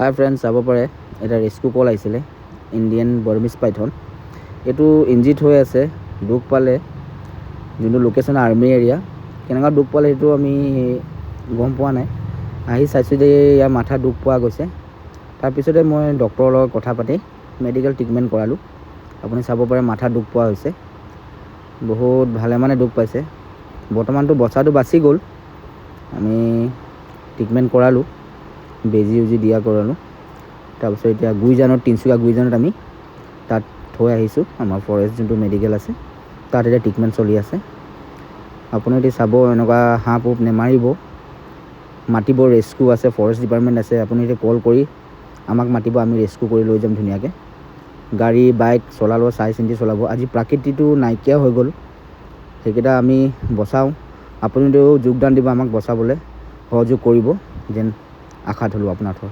হাই friends, চাব পাৰে এটা ৰেস্কিউ কল আহিছিলে ইণ্ডিয়ান বৰ্মিছ পাইথন। এইটো ইঞ্জিত হৈ আছে, দুখ পালে। যোনটো লোকেশ্যন আৰ্মি এৰিয়া, কেনেকুৱা দুখ পালে সেইটো আমি গম পোৱা নাই। আহি চাইছোঁ যে ইয়াৰ মাথা দুখ পোৱা গৈছে। তাৰপিছতে মই ডক্টৰৰ লগত কথা পাতি মেডিকেল ট্ৰিটমেণ্ট কৰালোঁ। আপুনি চাব পাৰে মাথা দুখ পোৱা হৈছে, বহুত ভালে মানে দুখ পাইছে। বৰ্তমানটো বচাটো বাচি গ'ল, আমি ট্ৰিটমেণ্ট কৰালোঁ, বেজি উজি দিয়া কৰালোঁ। তাৰপিছত এতিয়া গুইজানত, তিনিচুকীয়া গুইজানত আমি তাত থৈ আহিছোঁ। আমাৰ ফৰেষ্ট যোনটো মেডিকেল আছে তাত এতিয়া ট্ৰিটমেণ্ট চলি আছে। আপুনি এতিয়া চাব, এনেকুৱা হাঁহ পুহ নেমাৰিব, মাতিব। ৰেস্কিউ আছে, ফৰেষ্ট ডিপাৰ্টমেণ্ট আছে, আপুনি এতিয়া কল কৰি আমাক মাতিব, আমি ৰেস্কিউ কৰি লৈ যাম ধুনীয়াকৈ। গাড়ী বাইক চলালেও চাই চিন্তি চলাব। আজি প্ৰাকৃতিটো নাইকিয়া হৈ গ'ল, সেইকেইটা আমি বচাওঁ। আপুনিতো যোগদান দিব আমাক বচাবলৈ, সহযোগ কৰিব যেন আশা থ'লোঁ আপোনাৰ থ্ৰু।